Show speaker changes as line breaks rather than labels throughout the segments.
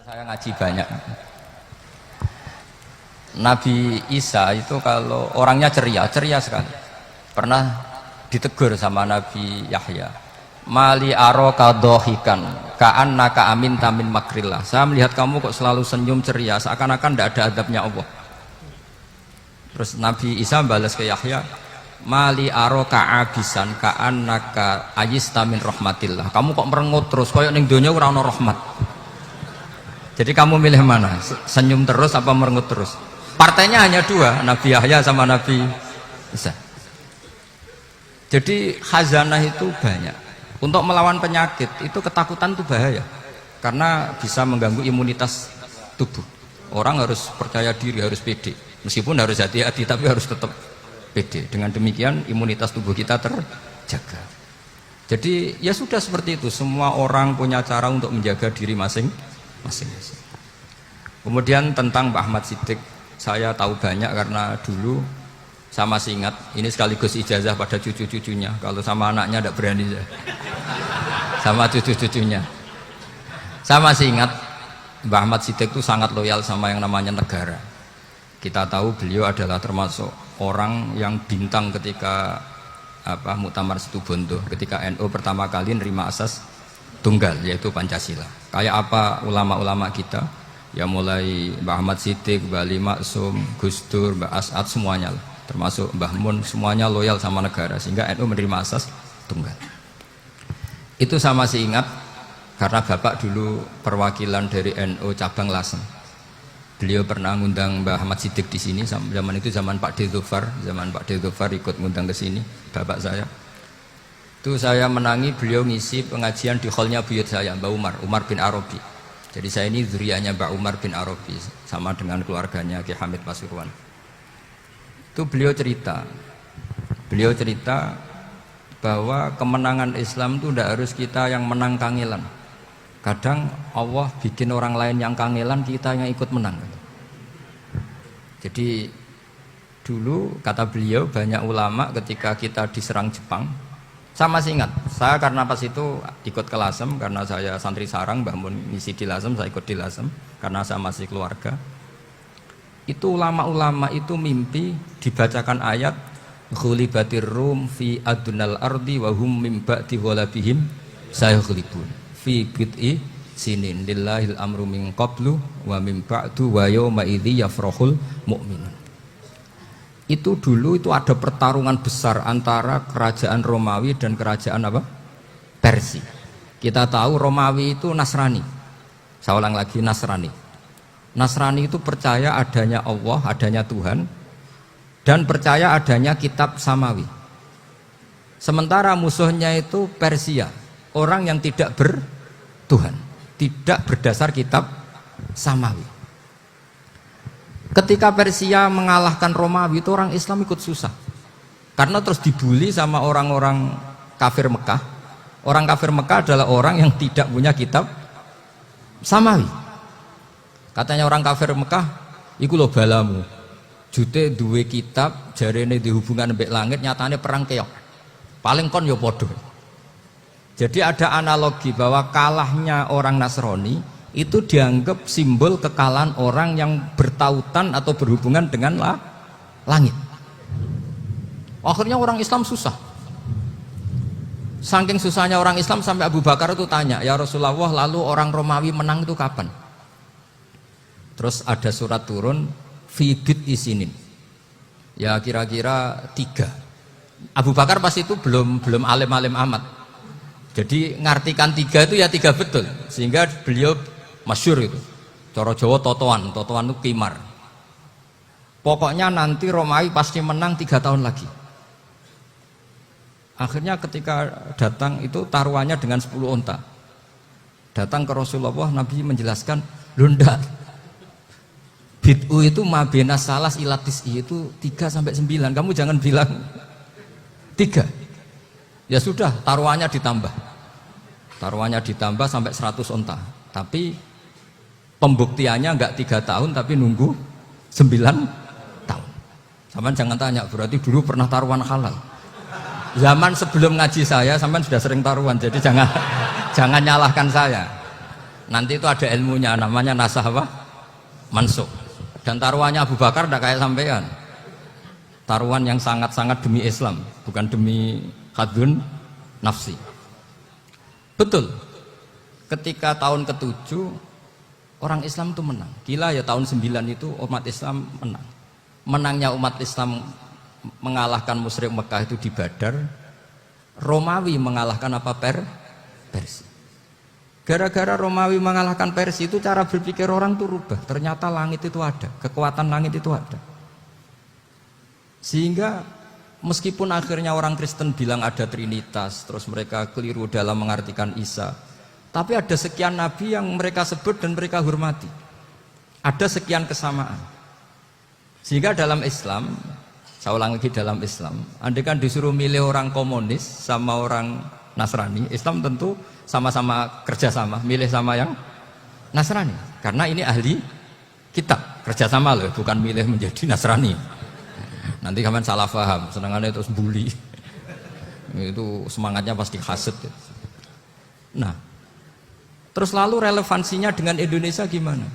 Saya ngaji banyak. Nabi Isa itu kalau orangnya ceria sekali. Pernah ditegur sama Nabi Yahya. Mali aroka dohikan ka'annaka amin tamin makrillah. Saya melihat kamu kok selalu senyum ceria, seakan-akan tidak ada adabnya Allah. Terus Nabi Isa balas ke Yahya, Mali aroka abisan ka'annaka ayistamin rahmatillah. Kamu kok merengut terus, koyok ning donya ora ana rahmat. Jadi kamu milih mana? Senyum terus apa merengut terus? Partainya hanya dua, Nabi Yahya sama Nabi Isa. Jadi khazanah itu banyak. Untuk melawan penyakit itu ketakutan itu bahaya, karena bisa mengganggu imunitas tubuh. Orang harus percaya diri, harus pede. Meskipun harus hati-hati, tapi harus tetap pede. Dengan demikian imunitas tubuh kita terjaga. Jadi ya sudah seperti itu. Semua orang punya cara untuk menjaga diri masing-masing. Kemudian tentang Mbah Ahmad Siddiq, saya tahu banyak karena dulu saya masih ingat. Ini sekaligus ijazah pada cucu-cucunya. Kalau sama anaknya tidak berani saya. Sama cucu-cucunya. Saya masih ingat Mbah Ahmad Siddiq itu sangat loyal sama yang namanya negara. Kita tahu beliau adalah termasuk orang yang bintang ketika Muktamar Situbondo, ketika NU pertama kali nerima asas tunggal, yaitu Pancasila. Kayak apa ulama-ulama kita, ya mulai Mbah Ahmad Siddiq, Mbah Ali Maksum, Gus Dur, Mbah As'ad, semuanya lah, termasuk Mbah Mun, semuanya loyal sama negara, sehingga NU menerima asas tunggal. Itu saya masih ingat karena bapak dulu perwakilan dari NU cabang Lasem. Beliau pernah ngundang Mbah Ahmad Siddiq di sini. Zaman itu zaman Pak Dzofar, ikut ngundang ke sini bapak saya. Itu saya menangi beliau ngisi pengajian di hallnya buyut saya, Mbah Umar bin Arabi. Jadi saya ini zuriyahnya Mbah Umar bin Arabi, sama dengan keluarganya Ki Hamid Pasuruan. Itu beliau cerita bahwa kemenangan Islam itu tidak harus kita yang menang kangelan. Kadang Allah bikin orang lain yang kangelan, kita yang ikut menang. Jadi dulu kata beliau, banyak ulama ketika kita diserang Jepang, saya masih ingat, saya karena pas itu ikut ke Lasem, karena saya santri sarang, Mbah Mun ngisi di Lasem, saya ikut di Lasem karena saya masih keluarga. Itu ulama-ulama itu mimpi dibacakan ayat ghulibatir rum fi adunal ardi wa hum mim ba'di ghalabihim sayaghlibun fi bid'i sinin lillahil amru min qablu wa min ba'du wa yawma idzi yafrahul mu'minun. Itu dulu itu ada pertarungan besar antara kerajaan Romawi dan kerajaan Persia. Kita tahu Romawi itu Nasrani. Saya ulang lagi, Nasrani. Nasrani itu percaya adanya Allah, adanya Tuhan, dan percaya adanya kitab samawi. Sementara musuhnya itu Persia, orang yang tidak bertuhan, tidak berdasar kitab samawi. Ketika Persia mengalahkan Romawi, itu orang Islam ikut susah, karena terus dibully sama orang-orang kafir Mekah. Orang kafir Mekah adalah orang yang tidak punya kitab samawi. Katanya orang kafir Mekah, iku lho balamu, jute duwe kitab, jarene di hubungan mbek langit, nyatane perang keok. Paling kon yo podo. Jadi ada analogi bahwa kalahnya orang Nasrani itu dianggap simbol kekalahan orang yang bertautan atau berhubungan dengan langit. Akhirnya orang Islam susah. Saking susahnya orang Islam sampai Abu Bakar itu tanya, ya Rasulullah, lalu orang Romawi menang itu kapan? Terus ada surat turun, Fibit isinin, ya kira-kira 3. Abu Bakar pas itu belum alim-alim amat, jadi ngartikan 3 itu ya 3 betul, sehingga beliau masyhur itu. Cara Jawa totoan itu kimar. Pokoknya nanti Romawi pasti menang 3 tahun lagi. Akhirnya ketika datang itu taruhannya dengan 10 onta. Datang ke Rasulullah, Nabi menjelaskan, lunda. Bid'u itu mabena salas ilatis itu 3-9. Kamu jangan bilang 3. Ya sudah, taruhannya ditambah sampai 100 onta. Tapi pembuktiannya enggak 3 tahun, tapi nunggu 9 tahun. Sampai jangan tanya, berarti dulu pernah taruhan halal. Zaman sebelum ngaji saya, sampai sudah sering taruhan, jadi jangan nyalahkan saya. Nanti itu ada ilmunya, namanya nasah apa? Mansukh. Dan taruhannya Abu Bakar tidak kayak sampean. Taruhan yang sangat-sangat demi Islam, bukan demi hadun nafsi. Betul. Ketika tahun ke-7 orang Islam itu menang. Gila ya, tahun 9 itu umat Islam menang. Menangnya umat Islam mengalahkan musyrik Mekah itu di Badar. Romawi mengalahkan apa? Persia. Gara-gara Romawi mengalahkan Persia itu cara berpikir orang itu rubah. Ternyata langit itu ada, kekuatan langit itu ada. Sehingga meskipun akhirnya orang Kristen bilang ada Trinitas, terus mereka keliru dalam mengartikan Isa, tapi ada sekian nabi yang mereka sebut dan mereka hormati. Ada sekian kesamaan. Sehingga dalam Islam, saya ulang lagi, dalam Islam, andai kan disuruh milih orang komunis sama orang Nasrani, Islam tentu sama-sama kerjasama, milih sama yang Nasrani. Karena ini ahli kitab, kerjasama loh, bukan milih menjadi Nasrani. Nanti kalian salah paham, senangannya terus bully. Itu semangatnya pasti hasad. Nah, terus lalu relevansinya dengan Indonesia gimana?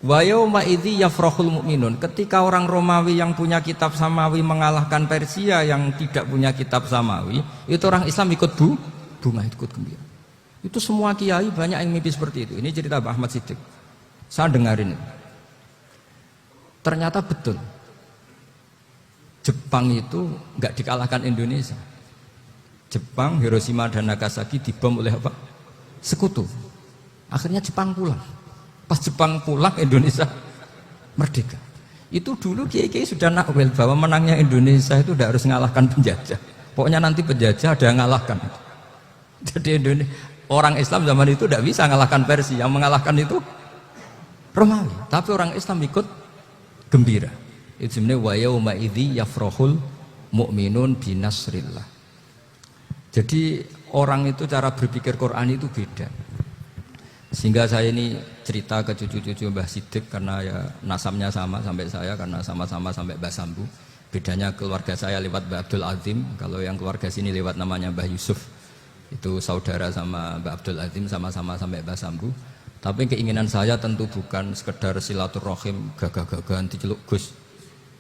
Wa yauma idzi yafrahul mu'minun. Ketika orang Romawi yang punya kitab samawi mengalahkan Persia yang tidak punya kitab samawi, itu orang Islam ikut bunga, ikut gembira. Itu semua kiai banyak yang mimpi seperti itu. Ini cerita Pak Ahmad Siddiq. Saya dengarin itu. Ternyata betul. Jepang itu nggak dikalahkan Indonesia. Jepang, Hiroshima dan Nagasaki dibom oleh apa? Sekutu. Akhirnya Jepang pulang. Pas Jepang pulang, Indonesia merdeka. Itu dulu kiai-kiai sudah nakwil bahwa menangnya Indonesia itu tidak harus mengalahkan penjajah. Pokoknya nanti penjajah ada yang mengalahkan. Jadi orang Islam zaman itu tidak bisa mengalahkan Persia. Yang mengalahkan itu Romawi. Tapi orang Islam ikut gembira. Itu sebenarnya wa yauma idzi yafrahul mu'minun binasrillah. Jadi orang itu cara berpikir Quran itu beda. Sehingga saya ini cerita ke cucu-cucu Mbah Siddiq karena ya nasabnya sama sampai saya, karena sama-sama sampai Mbah Sambu. Bedanya keluarga saya lewat Mbah Abdul Azim, kalau yang keluarga sini lewat namanya Mbah Yusuf. Itu saudara sama Mbah Abdul Azim, sama-sama sampai Mbah Sambu. Tapi keinginan saya tentu bukan sekedar silaturahim gagah-gagahan diceluk Gus.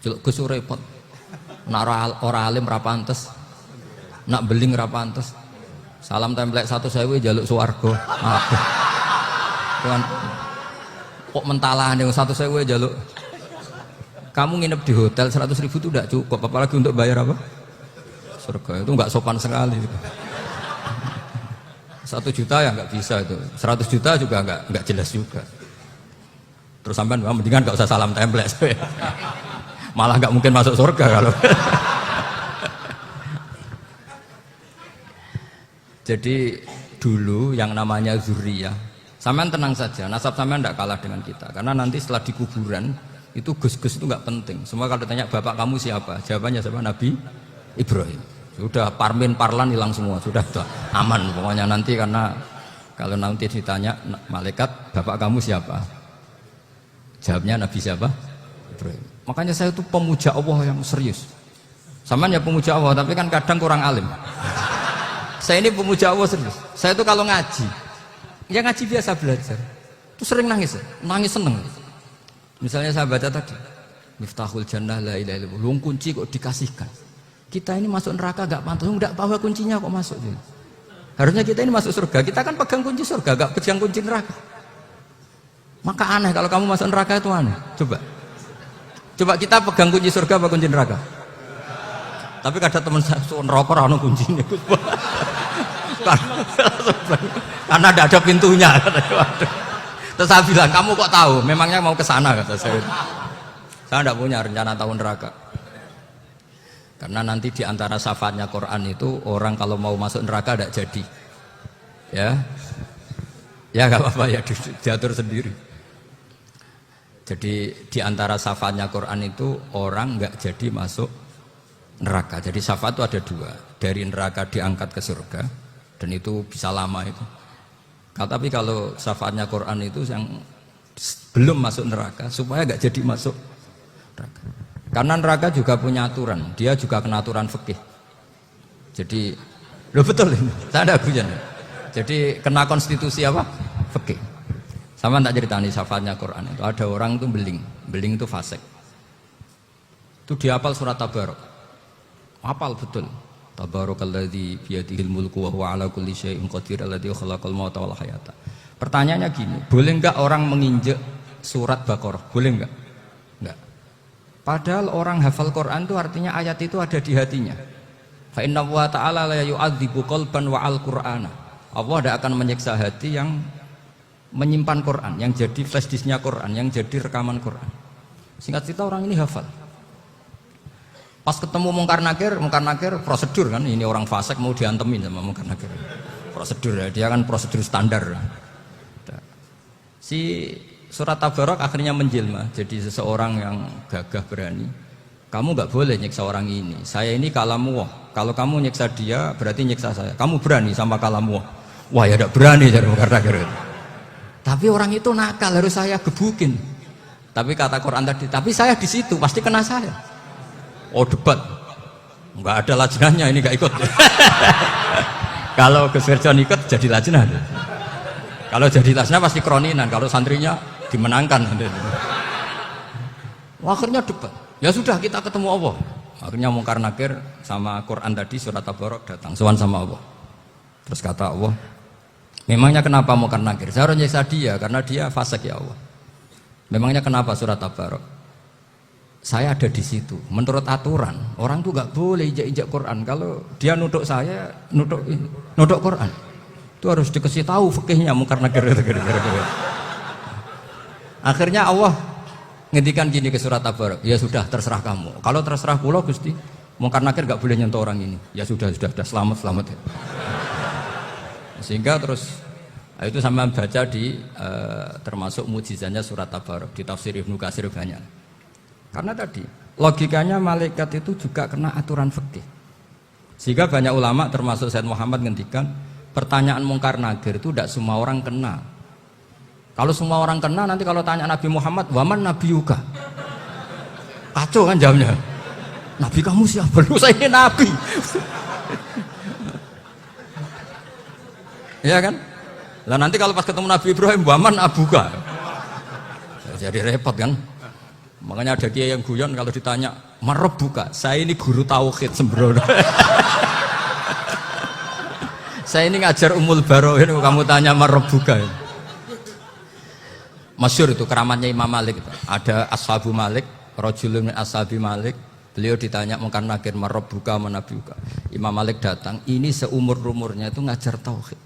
Celuk Gus repot. Nak ora alim ra pantes. Nak beling ra pantes. Salam templek 1.000 jaluk swarga. Aduh. Tuhan. Kok mentalane 1.000 jaluk. Kamu nginep di hotel 100.000 itu tidak cukup, apalagi untuk bayar apa? Surga. Itu enggak sopan sekali. 1 juta ya enggak bisa itu. 100 juta juga enggak jelas juga. Terus sampean mendingan enggak usah salam templek. Malah nggak mungkin masuk surga kalau. Jadi dulu yang namanya zuriyah, sampean tenang saja, nasab sampean tidak kalah dengan kita, karena nanti setelah di kuburan itu gus-gus itu nggak penting. Semua kalau ditanya bapak kamu siapa, jawabannya siapa? Nabi Ibrahim. Sudah parmin parlan hilang semua, sudah aman pokoknya nanti, karena kalau nanti ditanya malaikat bapak kamu siapa, jawabnya Nabi siapa? Ibrahim. Makanya saya itu pemuja Allah yang serius. Sampean ya pemuja Allah, tapi kan kadang kurang alim. Saya ini pemuja Allah serius. Saya itu kalau ngaji, ya ngaji biasa belajar, itu sering nangis seneng. Misalnya saya baca tadi, Miftahul Jannah la ilaha illallah, luang kunci kok dikasihkan. Kita ini masuk neraka gak pantas, enggak bawa kuncinya kok masuk. Harusnya kita ini masuk surga, kita kan pegang kunci surga, gak pegang kunci neraka. Maka aneh kalau kamu masuk neraka itu aneh. Coba kita pegang kunci surga apa kunci neraka? Tapi kadang teman saya neraka ora ono kuncinya. Karena tidak ada pintunya. Terus saya bilang, kamu kok tahu? Memangnya mau ke sana kata saya. Saya tidak punya rencana tahun neraka. Karena nanti di antara syafaatnya Quran itu orang kalau mau masuk neraka tidak jadi. Ya nggak apa-apa ya, diatur sendiri. Jadi di antara syafaatnya Quran itu orang nggak jadi masuk neraka. Jadi syafaat itu ada 2, dari neraka diangkat ke surga, dan itu bisa lama itu. Tapi kalau syafaatnya Quran itu yang belum masuk neraka supaya nggak jadi masuk neraka. Karena neraka juga punya aturan, dia juga kena aturan fikih. Jadi, betul ini, saya ada guyon. Jadi kena konstitusi apa? Fikih. Sama tak ceritani syafaatnya Quran itu ada orang itu beling itu fasik. Itu dihafal surat Tabarok. Hafal betul. Tabarakalladzi biyadihil mulku wa huwa ala kulli syai'in qadir alladzi khalaqal mauta wal hayata. Pertanyaannya gini, boleh enggak orang menginjek surat Baqarah? Boleh enggak? Enggak. Padahal orang hafal Quran itu artinya ayat itu ada di hatinya. Fa inna wa ta'ala la yu'adzibu qalban wa al-Qur'ana. Allah tidak akan menyiksa hati yang menyimpan Quran, yang jadi flash disknya Quran, yang jadi rekaman Quran. Singkat cerita orang ini hafal. Pas ketemu Mungkar Nakir prosedur kan, ini orang fasik mau diantemin sama Mungkar Nakir. Prosedur ya, dia kan prosedur standar. Si surat Tabarok akhirnya menjelma jadi seseorang yang gagah berani. Kamu nggak boleh nyiksa orang ini. Saya ini kalamullah. Kalau kamu nyiksa dia berarti nyiksa saya. Kamu berani sama kalamullah. Wah ya tidak berani jadi Mungkar Nakir. Tapi orang itu nakal, harus saya gebukin. Tapi kata Quran tadi, tapi saya di situ pasti kena saya. Oh debat, nggak ada lajnahnya ini nggak ikut. Kalau Gus Firjon ikut jadi lajnah. Kalau jadi lajnah pasti kroninan. Kalau santrinya dimenangkan. Akhirnya debat. Ya sudah kita ketemu Allah. Akhirnya Mungkar Nakir sama Quran tadi surat Tabarok datang sowan sama Allah. Terus kata Allah, memangnya kenapa Mungkar Nakir? Saya harus nyiksa dia karena dia fasik ya Allah. Memangnya kenapa surat Tabarok? Saya ada di situ. Menurut aturan orang tuh nggak boleh injak-injak Quran. Kalau dia nutuk saya, nutuk Quran. Itu harus dikasih tahu fikihnya Mungkar Nakir. Akhirnya Allah ngendikan gini ke surat Tabarok. Ya sudah terserah kamu. Kalau terserah kula Gusti, Mungkar Nakir nggak boleh nyentuh orang ini. Ya sudah selamat. Sehingga terus itu sama baca di termasuk mujizatnya surat Tabarok di tafsir Ibnu Katsir banyak. Karena tadi logikanya malaikat itu juga kena aturan fikih. Sehingga banyak ulama termasuk Said Muhammad ngendikan pertanyaan Mungkar Nakir itu tidak semua orang kena. Kalau semua orang kena nanti kalau tanya Nabi Muhammad, waman nabiyuka? Kacau kan jawabnya. Nabi kamu siapa? Lu saya ini nabi. Ya kan? Lah nanti kalau pas ketemu Nabi Ibrahim, waman abuka? Jadi repot kan? Makanya ada kiai yang guyon kalau ditanya, marab buka? Saya ini guru tauhid sembrono. Saya ini ngajar Ummul Baroin, kamu tanya marab buka? Masyhur itu keramatnya Imam Malik itu. Ada Ashabu Malik, rajulun min ashabi Malik. Beliau ditanya Mungkar Nakir, marab buka manabi buka? Imam Malik datang, ini seumur-umurnya itu ngajar tauhid.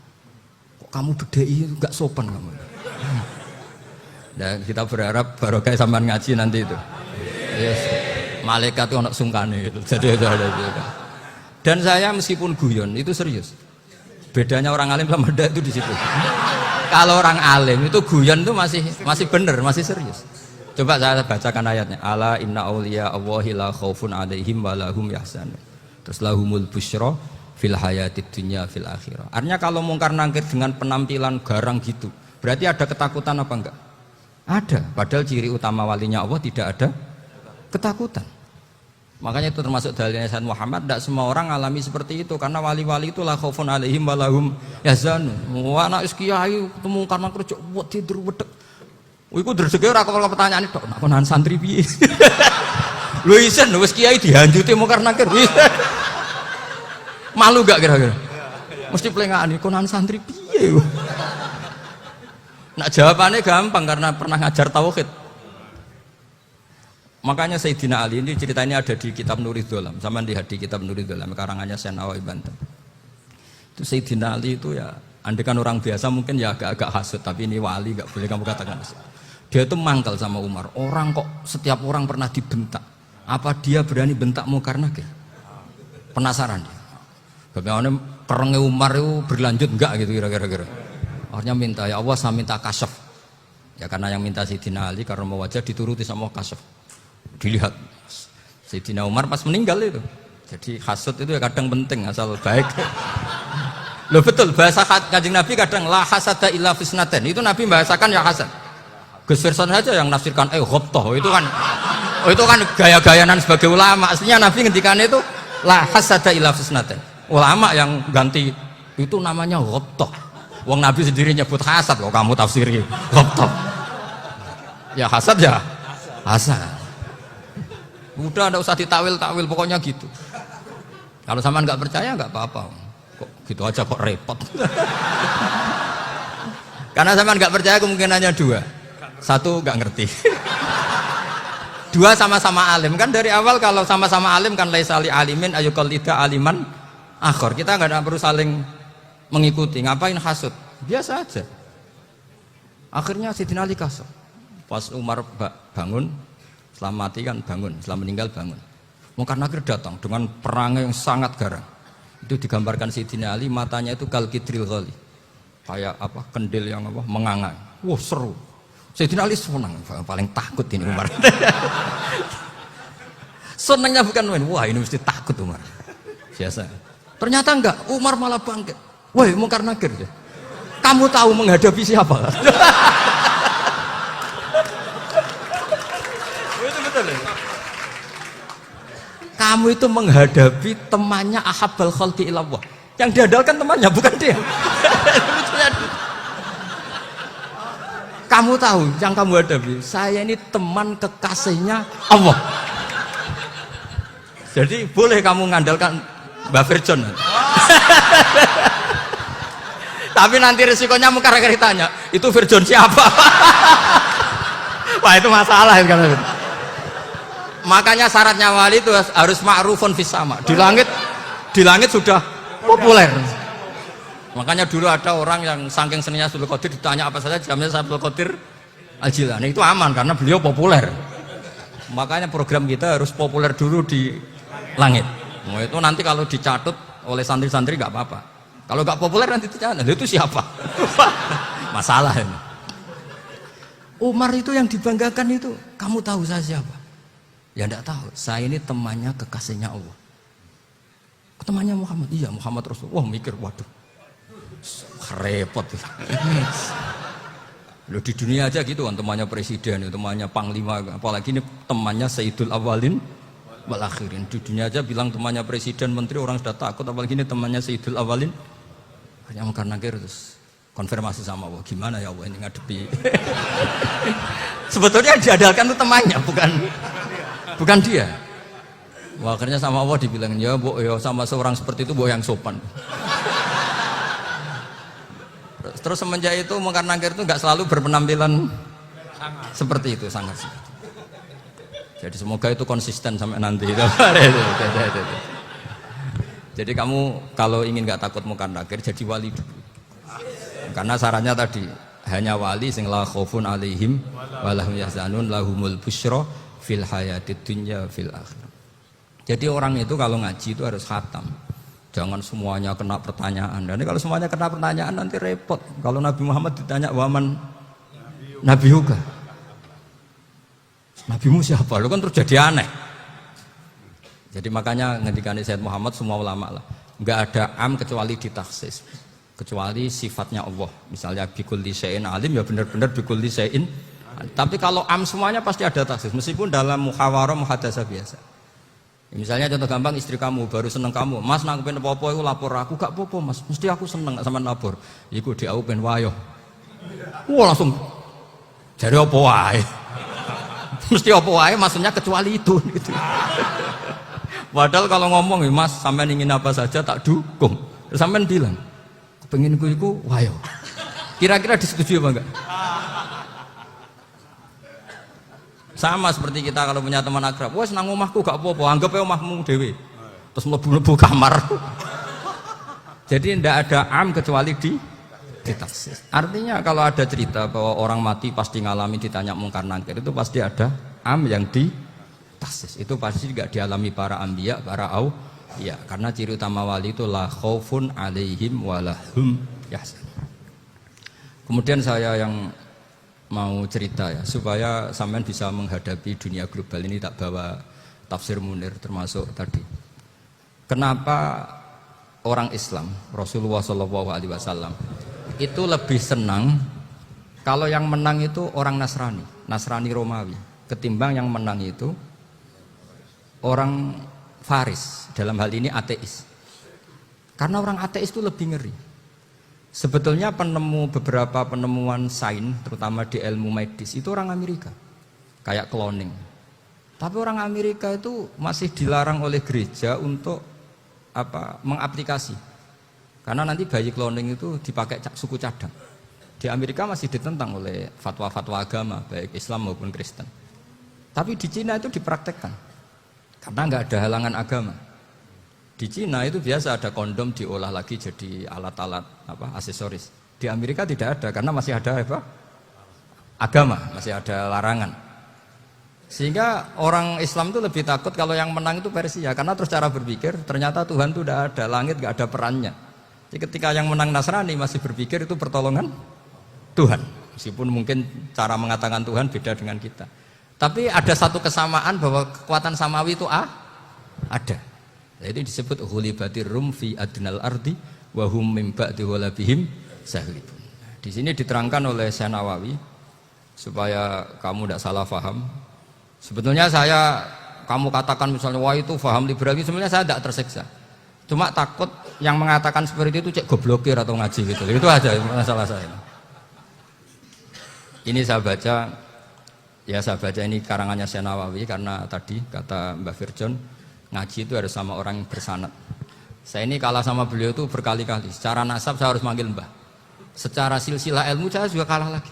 Kamu bedai itu gak sopan kamu. Dan kita berharap barokah sampean ngaji nanti itu. Yes. Malaikat itu anak sungkane itu. Jadi itu ada juga. Dan saya meskipun guyon itu serius. Bedanya orang alim sama ndak itu di situ. Kalau orang alim itu guyon itu masih benar, masih serius. Coba saya bacakan ayatnya. Ala inna auliya Allahi la khaufun alaihim wa lahum yahzanun. Terus lahumul busyra fil hayatid dunya fil akhirah. Artinya kalau Mungkar Nakir dengan penampilan garang gitu, berarti ada ketakutan apa enggak? Ada. Padahal ciri utama walinya Allah tidak ada ketakutan. Makanya itu termasuk dalilnya Sayyid Muhammad. Tidak semua orang alami seperti itu karena wali-wali itu la khaufun alaihim wa lahum yahzanun. Wah anak kiai ketemu Mungkar Nakir cok buat tidur wedek. Iku dreseke ora kok pertanyaan tok nak konan santri piye. Lho isen wis kiai dihanjuti Mungkar Nakir. Malu gak kira-kira? Mesti pelengani konan santri piye. Nak jawabannya gampang karena pernah ngajar tauhid. Makanya Sayyidina Ali ini ceritanya ada di kitab Nurid Dolam. Sama lihat di kitab Nurid Dolam karangannya Syekh Nawawi Banten. Itu Sayyidina Ali itu ya, andekan orang biasa mungkin ya agak-agak hasut, tapi ini wali gak boleh kamu katakan hasut. Dia itu mangkal sama Umar. Orang kok setiap orang pernah dibentak. Apa dia berani bentak Mungkar Nakir? Penasaran dia. Bagaimana kerengnya Umar itu berlanjut enggak gitu kira-kira. Akhirnya minta, ya Allah saya minta kasyaf. Ya karena yang minta Sayyidina Ali karena mau wajah dituruti sama kasyaf. Dilihat Sayyidina Umar pas meninggal itu. Jadi hasud itu ya kadang penting asal baik. Loh betul bahasa Kanjeng Nabi kadang la hasada illa fisnaten. Itu Nabi bahasakan ya hasad. Gus Firson saja yang nafsirkan ghobtoh itu kan gaya-gayanan sebagai ulama. Aslinya Nabi ngendikan itu la hasada illa fisnaten. Ulama yang ganti itu namanya ghobtoh. Wong Nabi sendiri nyebut hasad kok kamu tafsiri laptop. Ya hasad ya. Hasad. Udah enggak usah ditakwil-takwil pokoknya gitu. Kalau sampean nggak percaya nggak apa-apa. Kok gitu aja kok repot. Karena sampean nggak percaya kemungkinannya dua. Satu nggak ngerti. Dua sama-sama alim kan dari awal kalau sama-sama alim kan laisali alimin ayuqallida aliman akhor. Kita nggak perlu saling mengikuti. Ngapain hasud? Biasa aja. Akhirnya Sayyidina Ali kasar. Pas Umar bangun, setelah mati kan bangun, setelah meninggal bangun. Mungkar Nakir datang dengan perang yang sangat garang. Itu digambarkan Sayyidina Ali matanya itu kalkidril ghali. Kayak apa? Kendil yang apa? Mengangai. Wah, seru. Sayyidina Ali senang, paling takut ini Umar. Senangnya bukan main, wah ini mesti takut Umar. Biasa. Ternyata enggak, Umar malah bangkit. Woi, Mungkar Nakir. Kamu tahu menghadapi siapa? Itu betul ya? Kamu itu menghadapi temannya Ahabbal Khalqi ilallah. Yang diandalkan temannya, bukan dia. Kamu tahu yang kamu hadapi, saya ini teman kekasihnya Allah. Jadi boleh kamu mengandalkan Mbak Virjon. Tapi nanti resikonya Mungkar Nakir tanya, itu Virjon siapa? Wah itu masalah kan. Makanya syaratnya wali itu harus ma'rufun fis sama. Di langit sudah populer. Makanya dulu ada orang yang saking seninya Abdul Qadir ditanya apa saja jamnya Abdul Qadir Al-Jilani itu aman karena beliau populer. Makanya program kita harus populer dulu di langit. Nah, itu nanti kalau dicatut oleh santri-santri nggak apa-apa. Kalau nggak populer nanti dicatat, itu siapa? Masalah ini. Umar itu yang dibanggakan itu, kamu tahu saya siapa? Ya enggak tahu. Saya ini temannya kekasihnya Allah. Temannya Muhammad. Iya Muhammad Rasul. Wah mikir, waduh. Repot. Loh di dunia aja gitu kan temannya presiden, temannya panglima, apalagi ini temannya Sayyidul Awalin wal Akhirin. Di dunia aja bilang temannya presiden, menteri orang sudah takut, apalagi ini temannya Sayyidul Awalin. Hanya Mungkar Nakir terus konfirmasi sama Allah, gimana ya Allah ini ngadepi. Sebetulnya yang diandalkan itu temannya, bukan dia. Wah, akhirnya sama Allah dibilang, ya bu, ya sama seorang seperti itu bu yang sopan. Terus semenjak itu Mungkar Nakir itu nggak selalu berpenampilan seperti itu, sangat. Jadi semoga itu konsisten sampai nanti. Jadi kamu kalau ingin nggak takut Mungkar Nakir jadi wali dulu. Karena sarannya tadi hanya wali sing la khaufun alaihim walahum yahzanun lahumul busyra fil hayatid dunya fil akhirah. Jadi orang itu kalau ngaji itu harus khatam. Jangan semuanya kena pertanyaan. Dan kalau semuanya kena pertanyaan nanti repot. Kalau Nabi Muhammad ditanya waman Nabi Yuga. Nabimu siapa? Lu kan terus jadi aneh. Jadi makanya ngendikane Sayyid Muhammad semua ulama lah. Enggak ada am kecuali ditaksis. Kecuali sifatnya Allah. Misalnya bikulli syai'in alim ya benar-benar bikulli syai'in. Tapi kalau am semuanya pasti ada taksis. Meskipun dalam muhawarah muhadasah biasa. Misalnya contoh gampang istri kamu baru seneng kamu, mas nak pengen apa-apa itu lapor aku, gak apa-apa mas, mesti aku seneng sama lapor. Iku di aku pengen wayo. Wah langsung jadi apa wae. Mesti apa wae maksudnya kecuali itu. Gitu. Padahal kalau ngomong mas sampean ingin apa saja tak dukung. Terus sampean bilang, pengen iku wayo. Kira-kira disetujui apa enggak? Sama seperti kita kalau punya teman akrab, wes nang omahku gak apa-apa, anggap aja omahmu dewe. Terus mlebu-mlebu kamar. Jadi tidak ada am kecuali di taksis. Artinya kalau ada cerita bahwa orang mati pasti ngalami ditanya Mungkar Nakir itu pasti ada am yang di taksis. Itu pasti juga dialami para anbiya, para auliya. Karena ciri utama wali itu la khaufun alaihim walahum yahzanun. Kemudian saya yang mau cerita ya supaya sampean bisa menghadapi dunia global ini tak bawa tafsir Munir termasuk tadi. Kenapa orang Islam Rasulullah SAW itu lebih senang kalau yang menang itu orang Nasrani Romawi ketimbang yang menang itu orang Faris dalam hal ini ateis. Karena orang ateis itu lebih ngeri. Sebetulnya beberapa penemuan sains, terutama di ilmu medis itu orang Amerika, kayak cloning. Tapi orang Amerika itu masih dilarang oleh gereja untuk mengaplikasi, karena nanti bayi cloning itu dipakai suku cadang. Di Amerika masih ditentang oleh fatwa-fatwa agama, baik Islam maupun Kristen. Tapi di Cina itu dipraktekkan, karena nggak ada halangan agama. Di Cina itu biasa ada kondom diolah lagi jadi alat-alat aksesoris. Di Amerika tidak ada karena masih ada agama, masih ada larangan. Sehingga orang Islam itu lebih takut kalau yang menang itu Persia, karena terus cara berpikir ternyata Tuhan itu tidak ada, langit nggak ada perannya. Jadi ketika yang menang Nasrani masih berpikir itu pertolongan Tuhan, meskipun mungkin cara mengatakan Tuhan beda dengan kita. Tapi ada satu kesamaan bahwa kekuatan samawi itu ada. Jadi disebut ghulibatir rum fi adnal ardi wa hum min ba'di ghalabihim sahlibun. Di sini diterangkan oleh Syekh Nawawi supaya kamu tidak salah paham. Sebetulnya kamu katakan misalnya wah itu paham liberal, sebenarnya saya tidak tersiksa. Cuma takut yang mengatakan seperti itu cek goblokir atau ngaji gitu. Itu aja masalah saya. Ini saya baca ini karangannya Syekh Nawawi karena tadi kata Mbak Firjon ngaji itu harus sama orang yang bersanad. Saya ini kalah sama beliau itu berkali-kali. Secara nasab saya harus manggil Mbah. Secara silsilah ilmu saya juga kalah lagi.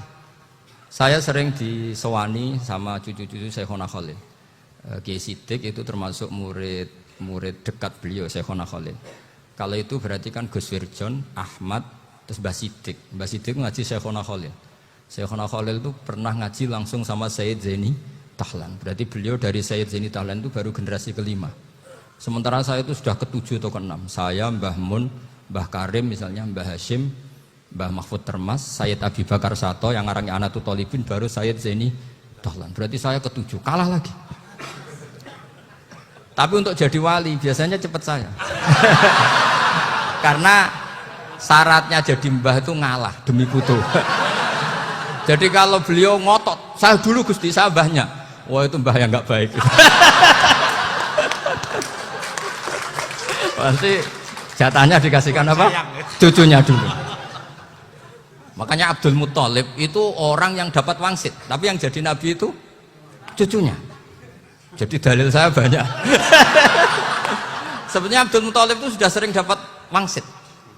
Saya sering disewani sama cucu-cucu Syekhona Khalil. Kiai Siddiq itu termasuk murid dekat beliau, Syekhona Khalil. Kalau itu berarti kan Gus Firjon, Ahmad, terus Mbah Siddiq. Mbah Siddiq ngaji Syekhona Khalil. Syekhona Khalil itu pernah ngaji langsung sama Sayyid Zaini Tahlan. Berarti beliau dari Sayyid Zaini Tahlan itu baru generasi kelima. Sementara saya itu sudah ke-7 atau ke-6. Saya, Mbah Mun, Mbah Karim misalnya, Mbah Hashim, Mbah Mahfud Termas, Sayyid Abi Bakar Sato yang ngarangnya Anatul Thalibin, baru Sayyid Zaini Tahlan. Berarti saya ke-7, kalah lagi. Tapi untuk jadi wali biasanya cepat saya. Karena syaratnya jadi mbah itu ngalah demi putu. Jadi kalau beliau ngotot, saya dulu Gusti, saya mbahnya. Wah itu mbah yang nggak baik. Pasti jatahnya dikasihkan apa? Cucunya dulu. Makanya Abdul Muthalib itu orang yang dapat wangsit, tapi yang jadi nabi itu cucunya. Jadi dalil saya banyak. Sebenarnya Abdul Muthalib itu sudah sering dapat wangsit.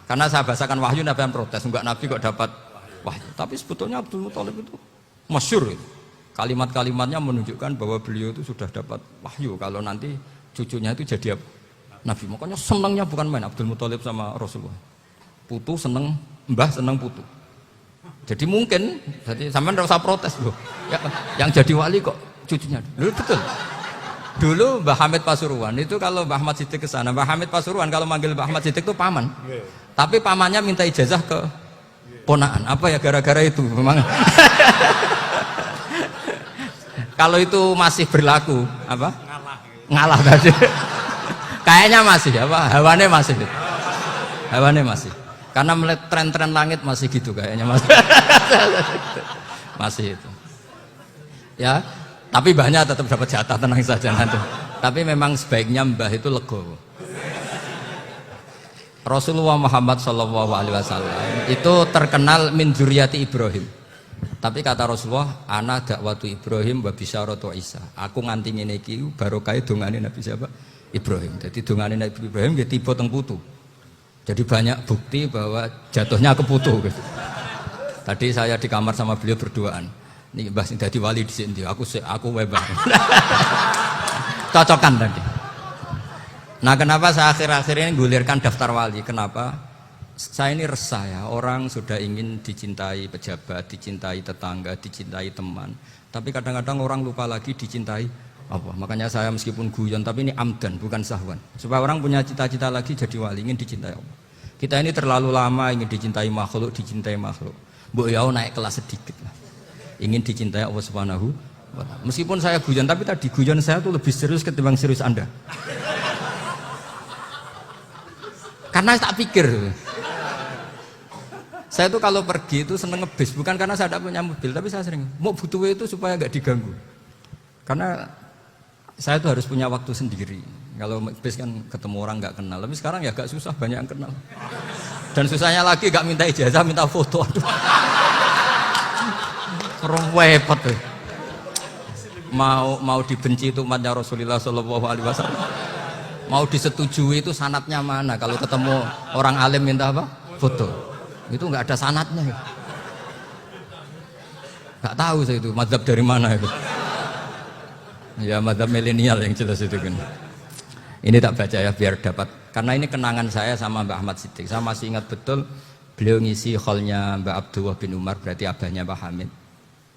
Karena saya bahasakan wahyu, nabi yang protes, enggak nabi kok dapat wahyu. Tapi sebetulnya Abdul Muthalib itu masyhur itu. Kalimat-kalimatnya menunjukkan bahwa beliau itu sudah dapat wahyu kalau nanti cucunya itu jadi nabi. Makanya senangnya bukan main Abdul Muthalib sama Rasulullah. Putu seneng, mbah seneng putu. Jadi mungkin, jadi sampean enggak usah protes loh. Ya, yang jadi wali kok cucunya. Dulu betul. Dulu Mbah Hamid Pasuruan itu kalau Mbah Ahmad Siddiq ke sana, Mbah Hamid Pasuruan kalau manggil Mbah Ahmad Siddiq itu paman. Tapi pamannya minta ijazah ke ponaan. Apa ya gara-gara itu memang. Kalau itu masih berlaku apa? Ngalah tadi. Kayaknya masih apa? Hawane masih. Hawane masih. Karena melihat tren-tren langit masih gitu kayaknya masih. Masih itu. Ya, tapi mbahnya tetap dapat jatah, tenang saja nanti. Tapi memang sebaiknya mbah itu legowo. Rasulullah Muhammad SAW itu terkenal min dzurriyyati Ibrahim. Tapi kata Rasulullah, ana dakwatu Ibrahim wa bisyaratu Isa. Aku nganti ngene iki barokah dongane Nabi siapa? Ibrahim. Jadi dongane Nabi Ibrahim nggih tiba teng putu. Jadi banyak bukti bahwa jatuhnya ke putu gitu. Tadi saya di kamar sama beliau berduaan. Nih Mbah sing dadi wali di sini, aku webah. Cocokan tadi. Nah, kenapa saya akhir-akhir ini gulirkan daftar wali? Kenapa? Saya ini resah ya, orang sudah ingin dicintai pejabat, dicintai tetangga, dicintai teman. Tapi kadang-kadang orang lupa lagi dicintai apa? Makanya saya meskipun guyon, tapi ini amdan, bukan sahwan. Supaya orang punya cita-cita lagi jadi wali, ingin dicintai Allah. Kita ini terlalu lama ingin dicintai makhluk. Mbok ya naik kelas sedikit lah. Ingin dicintai Allah Subhanahu wa Ta'ala. Meskipun saya guyon, tapi tadi guyon saya tuh lebih serius ketimbang serius Anda. Karena tak pikir. Saya tuh kalau pergi itu seneng ngebis, bukan karena saya tidak punya mobil, tapi saya sering mau butuh itu supaya nggak diganggu. Karena saya tuh harus punya waktu sendiri. Kalau bis kan ketemu orang nggak kenal, tapi sekarang ya agak susah, banyak yang kenal. Dan susahnya lagi gak minta ijazah, minta foto. Repot tuh. Mau dibenci itu umatnya Rasulullah Shallallahu Alaihi Wasallam. Mau disetujui itu sanatnya mana? Kalau ketemu orang alim minta apa? Foto. Itu nggak ada sanatnya. Nggak tahu saya itu mazhab dari mana itu. Ya mazhab milenial yang jelas itu kan. Ini tak baca ya biar dapat. Karena ini kenangan saya sama Mbak Ahmad Siddiq. Saya masih ingat betul beliau ngisi hallnya Mbak Abdullah bin Umar, berarti abahnya Mbak Hamid.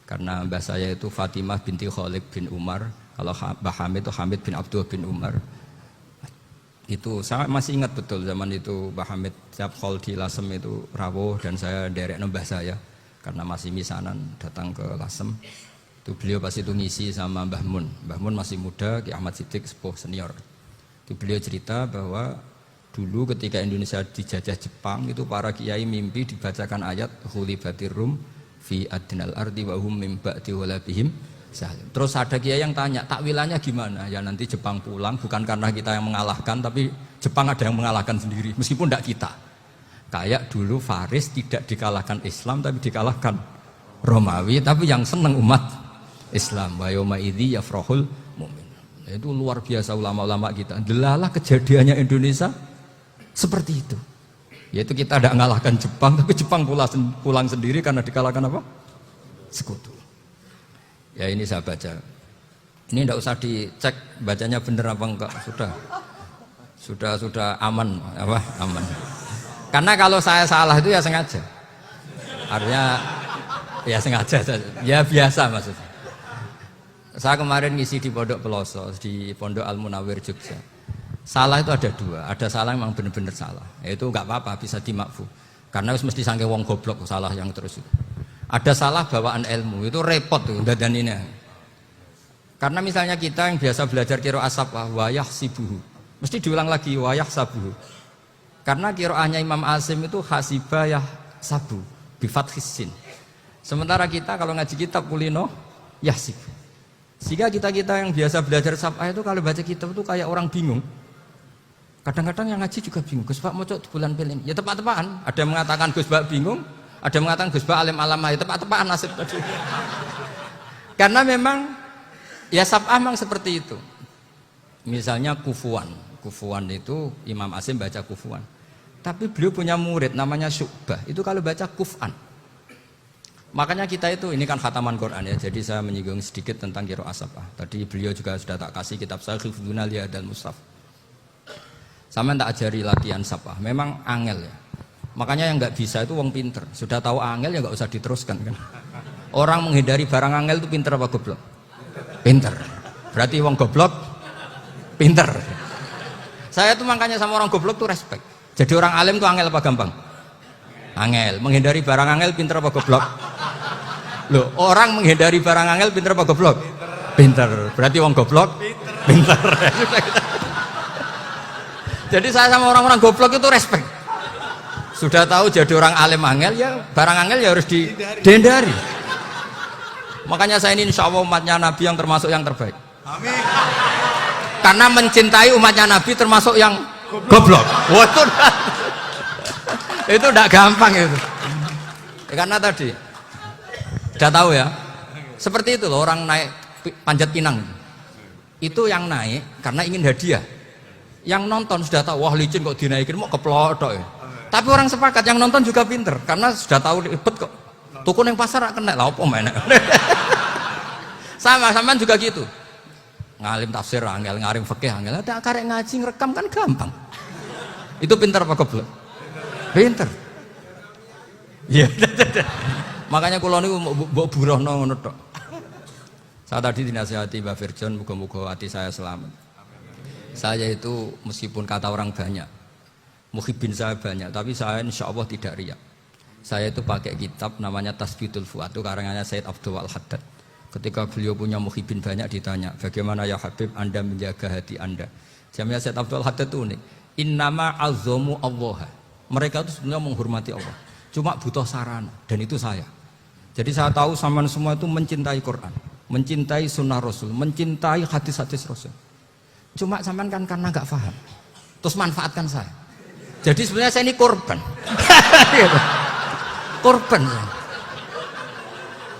Karena mbak saya itu Fatimah binti Khalid bin Umar. Kalau Mbak Hamid itu Hamid bin Abdullah bin Umar. Itu saya masih ingat betul zaman itu Mbak Hamid setiap hall di Lasem itu rawuh dan saya derek mbah saya karena masih misanan datang ke Lasem. Itu beliau pas itu ngisi sama Mbah Mun. Mbah Mun masih muda, Ki Ahmad Siddiq sepuh senior. Itu beliau cerita bahwa dulu ketika Indonesia dijajah Jepang itu para kiai mimpi dibacakan ayat Khulibatir Rum fi adnal ardi wa hum min ba'di walabihim salim. Terus ada kiai yang tanya, takwilannya gimana? Ya nanti Jepang pulang bukan karena kita yang mengalahkan, tapi Jepang ada yang mengalahkan sendiri, meskipun tidak kita. Kayak dulu Faris tidak dikalahkan Islam tapi dikalahkan Romawi, tapi yang senang umat Islam. Wa yauma idzi yafrahul mu'min. Itu luar biasa ulama-ulama kita. Delalah kejadiannya Indonesia seperti itu. Yaitu kita tidak mengalahkan Jepang, tapi Jepang pulang sendiri karena dikalahkan apa? Sekutu. Ya ini saya baca. Ini tidak usah dicek bacanya benar apa enggak, sudah aman, apa? Aman. Karena kalau saya salah itu ya sengaja. Artinya ya sengaja, ya biasa maksudnya. Saya kemarin ngisi di Pondok Peloso, di Pondok Al Munawir Jogja. Salah itu ada dua, ada salah yang memang benar-benar salah. Itu enggak apa-apa, bisa dimakfu. Karena mesti sangke wong goblok salah yang terus itu. Ada salah bawaan ilmu, itu repot tuh dadaninnya. Karena misalnya kita yang biasa belajar qiraah sabah wayah sibuhu, mesti diulang lagi wayah sabuhu. Karena qiraahnya Imam Asim itu hasibah yah sabu bifathis sin. Sementara kita kalau ngaji kitab kulino yahsib. Sehingga kita yang biasa belajar sabah itu kalau baca kitab itu kayak orang bingung. Kadang-kadang yang ngaji juga bingung. Gus Pak mau cok bulan pelin. Ya tepat-tepatan. Ada yang mengatakan Gus Pak bingung, ada yang mengatakan Gus Pak alim alamah. Ya tepat-tepatan nasib tadi. Karena memang ya sabah memang seperti itu. Misalnya kufuan. Kufuan itu Imam Asim baca kufuan. Tapi beliau punya murid namanya Syu'bah. Itu kalau baca kuf'an. Makanya kita itu, ini kan khataman Quran ya. Jadi saya menyinggung sedikit tentang qiraah sabah. Tadi beliau juga sudah tak kasih kitab saya Hifdzuna Liyadal Mushaf. Sama tak ajari latihan sabah. Memang angel ya. Makanya yang nggak bisa itu wong pinter. Sudah tahu angel ya nggak usah diteruskan kan. Orang menghindari barang angel itu pinter apa goblok? Pinter. Berarti wong goblok pinter. Saya tuh makanya sama orang goblok tuh respect. Jadi orang alim tuh angel apa gampang? Angel. Menghindari barang angel pinter apa goblok? Loh, orang menghindari barang angel pinter apa goblok? Pinter. Berarti wong goblok pinter. Jadi saya sama orang-orang goblok itu respect. Sudah tahu jadi orang alim angel ya barang angel ya harus dihindari. Makanya saya ini insya Allah umatnya Nabi yang termasuk yang terbaik. Amin. Karena mencintai umatnya Nabi termasuk yang goblok. Wah, itu tidak gampang itu. Karena tadi sudah tahu ya. Seperti itu loh orang naik panjat pinang. Itu yang naik karena ingin hadiah. Yang nonton sudah tahu, wah licin kok dinaikin mau keplodok ya. Tapi orang sepakat yang nonton juga pinter karena sudah tahu ribet kok. Tuku yang pasar kena lah apa mana. Sama juga gitu. Ngalim tafsir angel, ngalim fikih angel. Ada karek ngaji ngerekam kan gampang. Itu pinter apa goblok? Pinter. Iya. Makanya kula niku mbok burohno ngono tok. Saya tadi dinasihati Mbak Virjon, muga-muga hati saya selamat. Saya itu meskipun kata orang banyak, muhibin saya banyak, tapi saya insya Allah tidak riak. Saya itu pakai kitab namanya Tasbidul Fuad, itu karangannya Sayyid Abdul Al-Haddad. Ketika beliau punya muhibin banyak ditanya, bagaimana ya Habib Anda menjaga hati Anda? Jamnya Sayyid Abdul Al-Haddad itu unik. Innama azzamu Allah. Mereka itu sebenarnya menghormati Allah. Cuma butuh sarana, dan itu saya. Jadi saya tahu sama semua itu mencintai Quran, mencintai sunnah Rasul, mencintai hadis-hadis Rasul. Cuma sampean kan karena nggak paham, terus manfaatkan saya. Jadi sebenarnya saya ini korban. Korban.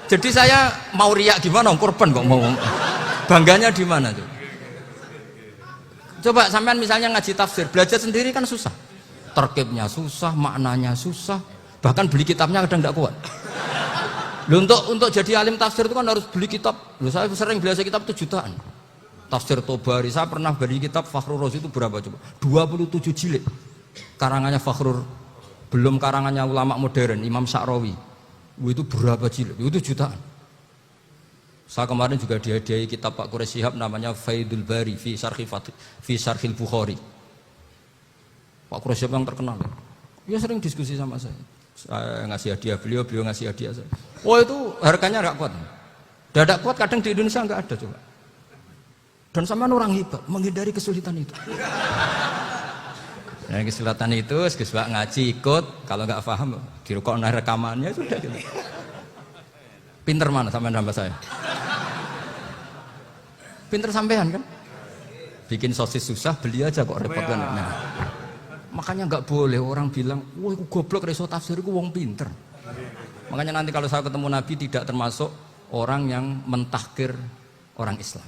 Jadi saya mau riak gimana? Korban kok mau. Bangganya di mana tuh? Coba sampean misalnya ngaji tafsir, belajar sendiri kan susah. Terkibnya susah, maknanya susah. Bahkan beli kitabnya kadang tidak kuat. Loh, untuk jadi alim tafsir itu kan harus beli kitab. Loh, saya sering belajar kitab itu jutaan. Tafsir Tobari, saya pernah beli kitab Fakhrur Razi itu berapa coba? 27 jilid. Karangannya Fakhrur, belum karangannya ulama modern, Imam Sa'rawi. Itu berapa jilid? Itu jutaan. Saya kemarin juga dihadiahi kitab Pak Quraish Shihab namanya Faidul Bari fi Syarhil Bukhari. Pak Quraish Shihab yang terkenal. Dia sering diskusi sama saya. Saya ngasih hadiah beliau ngasih hadiah saya. Oh itu harganya nggak kuat. Dadak kuat kadang di Indonesia nggak ada coba. Dan sama orang hebat menghindari kesulitan itu. Nah kesulitan itu, sebab ngaji ikut, kalau nggak paham dirukok rekamannya sudah gitu. Pinter mana sampean nambah saya? Pinter sampean kan? Bikin sosis susah, beli aja kok repot kan? Nah, makanya nggak boleh orang bilang, wah aku goblok reso tafsir, aku wong pinter. Makanya nanti kalau saya ketemu Nabi tidak termasuk orang yang mentahkir orang Islam.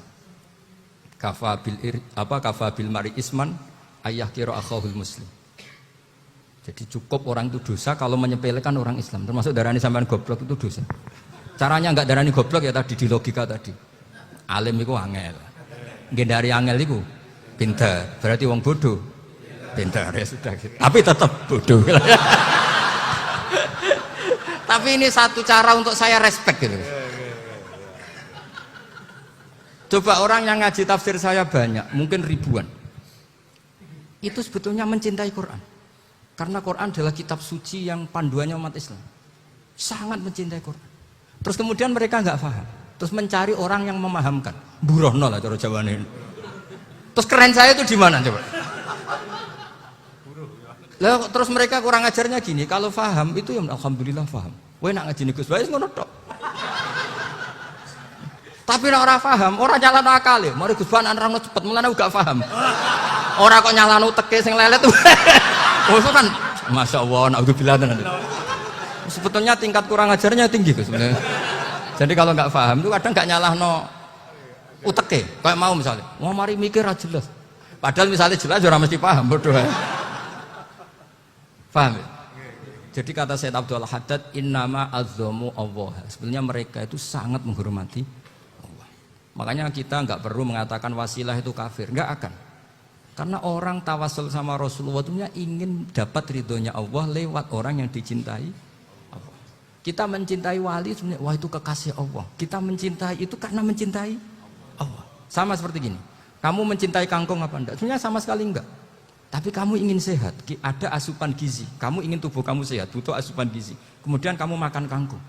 Kafabil mari isman ayah kira akhahul muslim. Jadi cukup orang itu dosa kalau menyepelekan orang Islam, termasuk darani sampean goblok itu dosa. Caranya enggak darani goblok ya tadi di logika tadi. Alim itu angel. Nggih dari angel itu pinter. Berarti wong bodoh. Pinter ya sudah gitu. Tapi tetap bodoh. Tapi ini satu cara untuk saya respect gitu. Coba orang yang ngaji tafsir saya banyak, mungkin ribuan. Itu sebetulnya mencintai Quran. Karena Quran adalah kitab suci yang panduannya umat Islam. Sangat mencintai Quran. Terus kemudian mereka nggak paham. Terus mencari orang yang memahamkan. Burohno lah cara Jawane ini. Terus keren saya itu di mana coba? Lah terus mereka kurang ajarnya gini, kalau paham itu ya alhamdulillah paham. Kowe nak ngaji Gus Bae ngono tok. Tapi nek ora paham, ora nyalano akale. Mari Gus Bae nerangno cepet, mulane gak paham. Ora kok nyalano teke sing lelet. Oh itu kan Masya Allah, naudzubillah. Sebetulnya tingkat kurang ajarnya tinggi Gus sebenarnya. Jadi kalau nggak paham itu kadang nggak nyalahno uteke. Kayak mau misalnya, wah mari mikir aja jelas. Padahal misalnya jelas ora mesti paham bodoh. Paham ya? Jadi kata Sayyid Abdul Haddad, innama azzamu Allah. Sebenarnya mereka itu sangat menghormati Allah. Makanya kita nggak perlu mengatakan wasilah itu kafir, nggak akan. Karena orang tawasul sama Rasulullah itu ingin dapat ridhonya Allah lewat orang yang dicintai Allah. Kita mencintai wali sebenarnya, wah itu kekasih Allah. Kita mencintai itu karena mencintai Allah. Sama seperti gini, kamu mencintai kangkung apa enggak? Sebenarnya sama sekali enggak. Tapi kamu ingin sehat, ada asupan gizi. Kamu ingin tubuh kamu sehat, butuh asupan gizi. Kemudian kamu makan kangkung.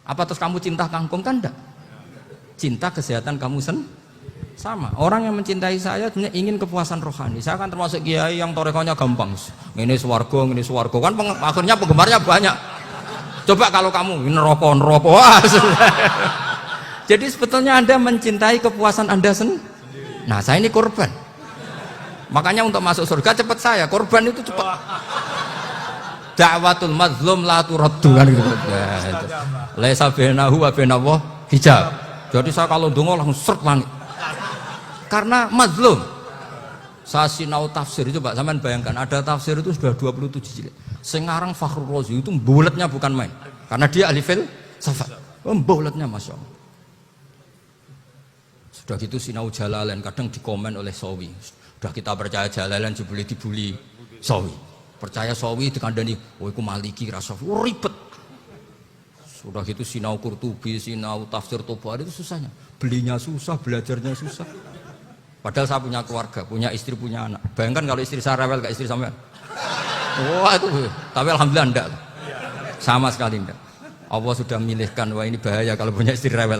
Apa terus kamu cinta kangkung? Kan enggak. Cinta kesehatan kamu sama. Orang yang mencintai saya sebenarnya ingin kepuasan rohani. Saya kan termasuk kiai yang torekonya gampang. Ini swarga kan akhirnya penggemarnya banyak. Coba kalau kamu neraka. Wah, jadi sebetulnya Anda mencintai kepuasan Anda sendiri. Nah, saya ini korban. Makanya untuk masuk surga cepat saya, korban itu cepat. Da'watul mazlum la turaddu kan gitu. Laisa bainahu wa bainallah hijab. Jadi saya kalau ndonga langsung seret langit. Karena mazlum. Saya sinau tafsir itu Pak, sampean bayangkan ada tafsir itu sudah 27 jilid. Sekarang Fakhrur Razi itu bulatnya bukan main. Karena dia ahli filsafat. Bulatnya Masya Allah. Sudah gitu sinau Jalalain kadang dikomen oleh Sawi. Sudah kita percaya Jalalain dibuli Sawi. Percaya Sawi dikandani, oh iku Maliki Rasafi. Oh ribet. Sudah gitu sinau Qurtubi, sinau tafsir Tobari itu susahnya. Belinya susah, belajarnya susah. Padahal saya punya keluarga, punya istri, punya anak. Bayangkan kalau istri saya rewel kayak istri sampean. Wah itu, tapi alhamdulillah enggak. Sama sekali enggak. Allah sudah milihkan, wah ini bahaya kalau punya istri rewel.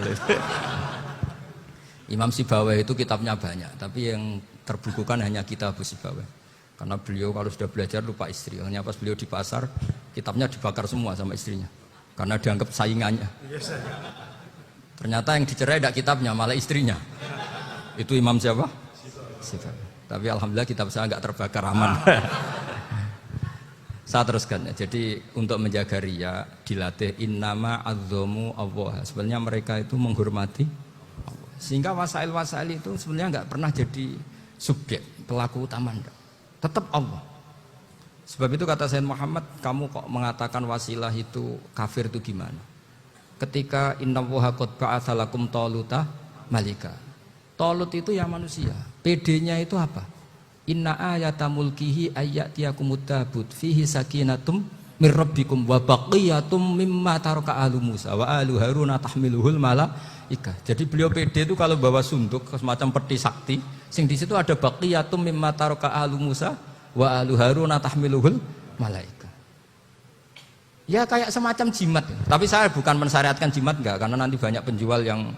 Imam Sibawai itu kitabnya banyak, tapi yang terbukukan hanya kitab Sibawai. Karena beliau kalau sudah belajar lupa istri. Hanya pas beliau di pasar, kitabnya dibakar semua sama istrinya. Karena dianggap saingannya. Ternyata yang dicerai tidak kitabnya, malah istrinya. Itu Imam siapa? Sibawai. Tapi alhamdulillah kitab saya nggak terbakar, aman. Saya teruskan ya. Jadi untuk menjaga riya dilatih innama azzamu Allah. Sebenarnya mereka itu menghormati Allah. Sehingga wasail-wasail itu sebenarnya nggak pernah jadi subjek pelaku utama enggak. Tetap Allah. Sebab itu kata Sayyid Muhammad, kamu kok mengatakan wasilah itu kafir itu gimana? Ketika innallaha qad ba'atsa lakum taluta malika. Talut itu ya manusia. PD-nya itu apa? Inna ayata mulkihi ayyatiyakumut tabut fihi sakinatum mir rabbikum wa baqiyatum mimma taraka alu Musa wa alu Haruna tahmiluhul malaika. Jadi beliau PD itu kalau bawa sunduk semacam peti sakti, sing di situ ada baqiyatum mimma taraka alu Musa wa alu Haruna tahmiluhul malaika. Ya kayak semacam jimat. Tapi saya bukan mensyariatkan jimat enggak, karena nanti banyak penjual yang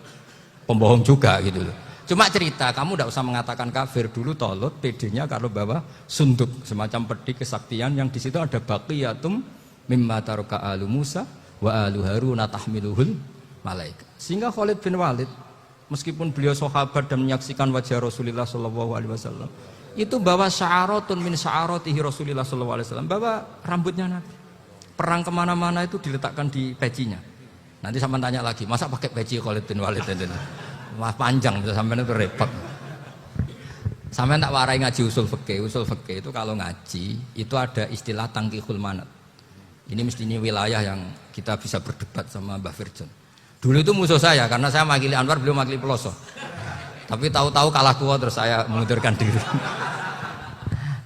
pembohong juga gitu loh. Cuma cerita, kamu tidak usah mengatakan kafir. Dulu Tolut PD-nya kalau bawa sunduk semacam peti kesaktian yang di situ ada baqiyatum mimma taraka alu Musa wa alu Haruna tahmiluhul malaika. Sehingga Khalid bin Walid meskipun beliau sahabat dan menyaksikan wajah Rasulullah sallallahu alaihi wasallam, itu bawa sya'aratun min sya'aratihi Rasulullah sallallahu alaihi wasallam, bawa rambutnya Nabi. Perang kemana-mana itu diletakkan di pecinya. Nanti sama tanya lagi, masa pakai peci Khalid bin Walid itu? Wah panjang itu sampai itu repot. Sampai tak warai ngaji usul fikih. Usul fikih itu kalau ngaji itu ada istilah tangkihul manat. Ini mestinya wilayah yang kita bisa berdebat sama Mbah Firjon. Dulu itu musuh saya karena saya makili Anwar, beliau makili Peloso. Tapi tahu-tahu kalah tua terus saya mengundurkan diri.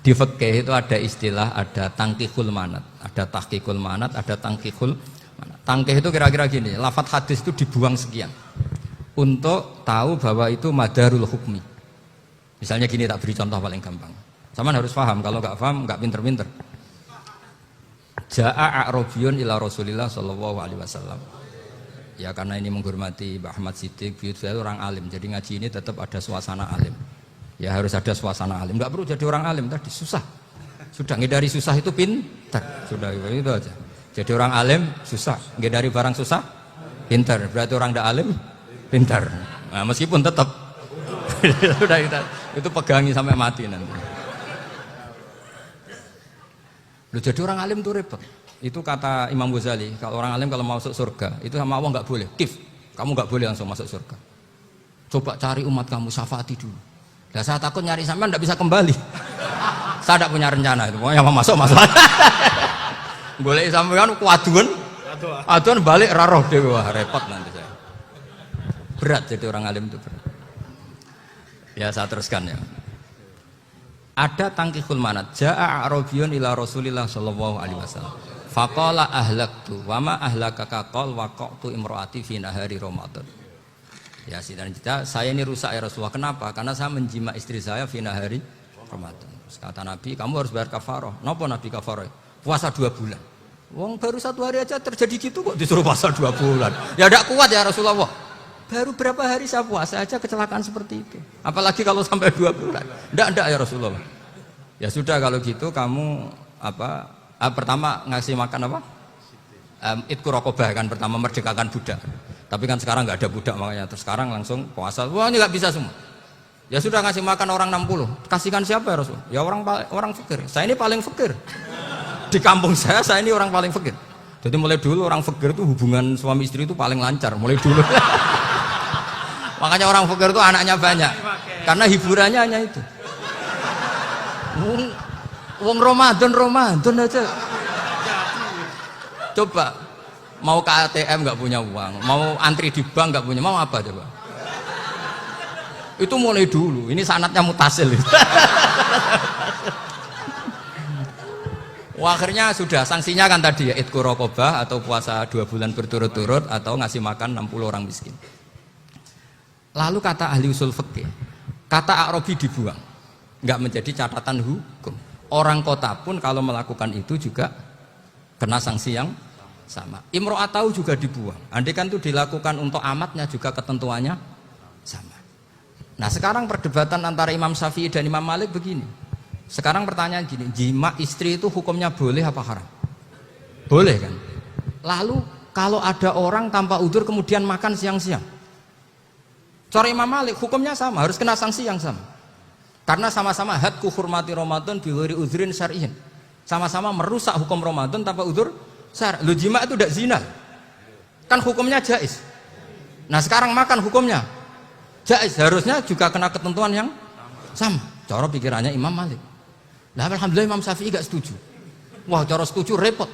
Di fikih itu ada istilah, ada tangkihul manat, ada tahqiqul manat, ada tangkihul manat. Tangkih itu kira-kira gini, lafadz hadis itu dibuang sekian untuk tahu bahwa itu madarul hukmi. Misalnya gini, tak beri contoh paling gampang. Sama harus paham, kalau nggak paham nggak pinter-pinter. Ja'a a'rabiyun ila Rasulillah sallallahu alaihi wasallam. Ya karena ini menghormati Mbah Ahmad Siddiq, beliau orang alim. Jadi ngaji ini tetap ada suasana alim. Ya harus ada suasana alim. Nggak perlu jadi orang alim tadi, susah. Sudah ngedari susah itu pintar. Sudah itu aja. Jadi orang alim susah, ngedari barang susah pintar. Berarti orang tidak alim pintar. Nah, meskipun tetap sudah itu pegangi sampai mati nanti. Loh, jadi orang alim itu repot. Itu kata Imam Ghazali, kalau orang alim kalau mau masuk surga itu sama Allah nggak boleh. Kif, kamu nggak boleh langsung masuk surga. Coba cari umat kamu, syafaati dulu. Nah, saya takut nyari sampean nggak bisa kembali. Saya tidak punya rencana itu. Pokoknya mau masuk. Boleh sampean kuaduan, aduan balik raroh dewe, wah repot nanti saya. Berat jadi orang alim itu berat. Ya saya teruskan ya. Ada tangkihul manat. Ja'a a'rabiyun ila Rasulillah sallallahu alaihi wasallam. Faqala ahlaktu wa ma ahlakaka qal waqa'tu imraati fi nahari Ramadan. Ya sidang kita, saya ini rusak ya Rasulullah. Kenapa? Karena saya menjima istri saya fi nahari Ramadan. Terus kata Nabi, kamu harus bayar kafarah. Napa Nabi kafarah? Puasa 2 bulan. Wong baru 1 hari aja terjadi gitu kok disuruh puasa 2 bulan. Ya tidak kuat ya Rasulullah. Baru berapa hari saya puasa aja kecelakaan seperti itu. Apalagi kalau sampai 2 bulan. Tidak ya Rasulullah. Ya sudah kalau gitu kamu pertama ngasih makan apa? Itku rokobah kan, pertama merdekakan budak. Tapi kan sekarang nggak ada budak makanya. Terus sekarang langsung puasa. Wah ini nggak bisa semua. Ya sudah ngasih makan orang 60. Kasihkan siapa ya Rasul? Ya orang fakir. Saya ini paling fakir. Di kampung saya ini orang paling fakir. Jadi mulai dulu orang fakir itu hubungan suami istri itu paling lancar. Mulai dulu. Makanya orang fakir itu anaknya banyak. Karena hiburannya hanya itu. Wong Ramadan aja. Coba mau ke ATM nggak punya uang, mau antri di bank nggak punya, mau apa coba? Itu mulai dulu. Ini sanatnya mutasil. Wah, akhirnya sudah sanksinya kan tadi ya itqu raqabah atau puasa 2 bulan berturut-turut atau ngasih makan 60 orang miskin. Lalu kata ahli usul fikih, kata a'rabi dibuang, nggak menjadi catatan hukum. Orang kota pun kalau melakukan itu juga kena sanksi yang sama. Imro'atau juga dibuang. Andai kan itu dilakukan untuk amatnya juga ketentuannya sama. Nah sekarang perdebatan antara Imam Syafi'i dan Imam Malik begini. Sekarang pertanyaan gini, jima istri itu hukumnya boleh apa haram? Boleh kan? Lalu kalau ada orang tanpa udzur kemudian makan siang-siang, cara Imam Malik hukumnya sama, harus kena sanksi yang sama. Karena sama-sama hadku hurmati Ramadan bi ghairi udzrin syar'iyyin. Sama-sama merusak hukum Ramadan tanpa udzur syar'i. Lu jima itu tidak zina. Kan hukumnya jaiz. Nah, sekarang makan hukumnya jaiz, harusnya juga kena ketentuan yang sama. Cara pikirannya Imam Malik. Nah, alhamdulillah Imam Syafi'i gak setuju. Wah, cara setuju repot.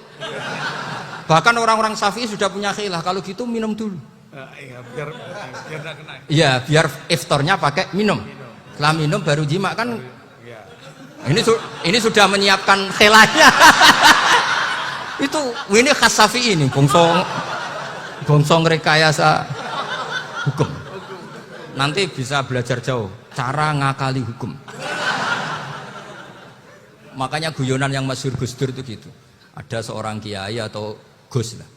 Bahkan orang-orang Syafi'i sudah punya khilaf, kalau gitu minum dulu.
Iya, biar gak kena.
Iya, biar iftarnya pakai minum. Setelah minum baru jima kan. Ini sudah menyiapkan khilafnya. Ini khas Syafi'i ini, bongsong rekayasa hukum. Nanti bisa belajar jauh cara ngakali hukum. Makanya guyonan yang masyhur Gus Dur itu gitu. Ada seorang kiai atau Gus lah,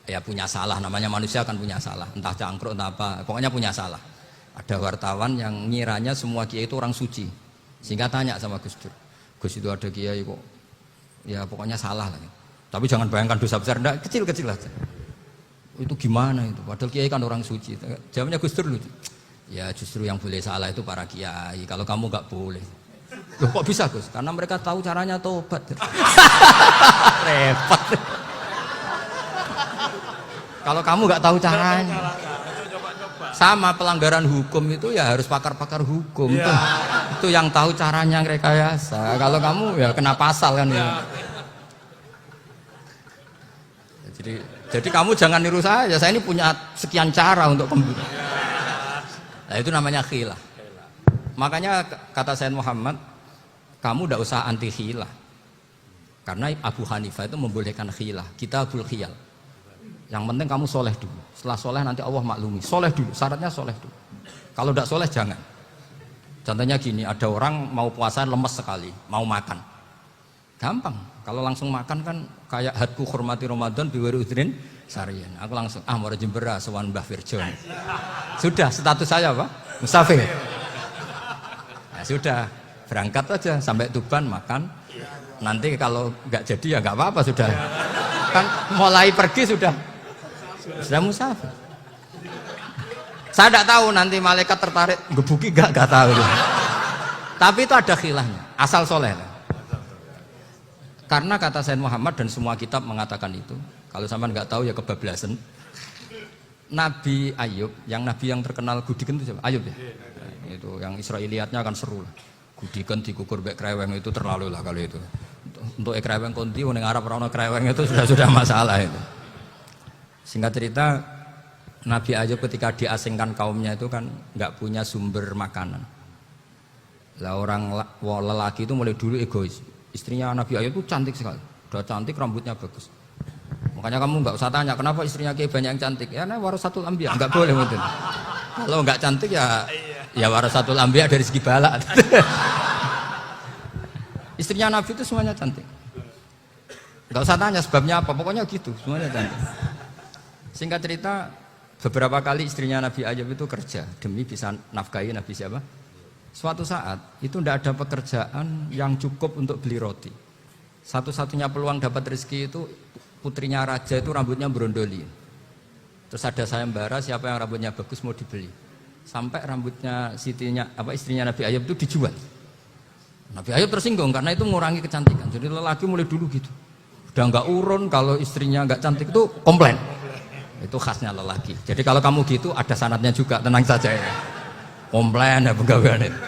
ya punya salah, namanya manusia kan punya salah, entah cangkruk entah apa, pokoknya punya salah. Ada wartawan yang ngiranya semua kiai itu orang suci, sehingga tanya sama Gus Dur, Gus itu ada kiai kok, ya pokoknya salah lah. Tapi jangan bayangkan dosa besar, enggak, kecil-kecil aja. Itu gimana itu? Padahal kiai kan orang suci. Jawabnya Gus Dur lucu. Ya justru yang boleh salah itu para kiai. Kalau kamu nggak boleh. Loh kok bisa Gus? Karena mereka tahu caranya tobat. Repot. Kalau kamu nggak tahu caranya. Sama pelanggaran hukum itu ya harus pakar-pakar hukum. Itu yang tahu caranya rekayasa. Kalau kamu ya kena pasal kan ya. Jadi kamu jangan niru saya ini punya sekian cara untuk komputer. Nah itu namanya khilaf. Makanya kata Sayyid Muhammad, kamu tidak usah anti khilaf. Karena Abu Hanifah itu membolehkan khilaf, kitabul khiyal. Yang penting kamu soleh dulu. Setelah soleh nanti Allah maklumi. Soleh dulu, syaratnya soleh dulu. Kalau tidak soleh jangan. Contohnya gini, ada orang mau puasa lemes sekali, mau makan. Gampang. Kalau langsung makan kan kayak hadku hormati Ramadan biwari udrin sarian. Aku langsung mau jembera sowan Mbah Firjon. Sudah status saya apa? Musafir. Nah, sudah berangkat aja sampai Tuban makan. Nanti kalau nggak jadi ya nggak apa-apa sudah. Kan mulai pergi sudah musafir. Saya tidak tahu nanti malaikat tertarik gebuki nggak tahu. Tapi itu ada khilafnya. Asal soleh. Karena kata Sayyid Muhammad dan semua kitab mengatakan itu. Kalau sampean nggak tahu ya kebablasan. Nabi Ayub, yang nabi yang terkenal Gudiken itu siapa? Ayub ya. Nah, itu yang Israiliyatnya akan seru lah. Gudiken dikukur bek kreweng itu terlalu lah kalau itu. Untuk kreweng konti ning Arab ora kreweng itu sudah masalah itu. Singkat cerita, Nabi Ayub ketika diasingkan kaumnya itu kan nggak punya sumber makanan. Lah orang lelaki itu mulai dulu egois. Istrinya Nabi Ayub itu cantik sekali, udah cantik, rambutnya bagus. Makanya kamu nggak usah tanya kenapa istrinya Kiai banyak yang cantik. Ya, warasatul anbiya, nggak boleh mungkin. Kalau nggak cantik ya warasatul anbiya dari segi balak. Istrinya Nabi itu semuanya cantik. Nggak usah tanya sebabnya apa, pokoknya gitu, semuanya cantik. Singkat cerita, beberapa kali istrinya Nabi Ayub itu kerja demi bisa nafkahi Nabi siapa? Suatu saat itu tidak ada pekerjaan yang cukup untuk beli roti. Satu-satunya peluang dapat rezeki itu putrinya raja itu rambutnya berondoli. Terus ada sayembara siapa yang rambutnya bagus mau dibeli. Sampai rambutnya istrinya Nabi Ayub itu dijual. Nabi Ayub tersinggung karena itu mengurangi kecantikan. Jadi lelaki mulai dulu gitu. Udah nggak urun kalau istrinya nggak cantik itu komplain. Itu khasnya lelaki. Jadi kalau kamu gitu ada sanadnya juga, tenang saja ya. Komplain ya pegawaian itu.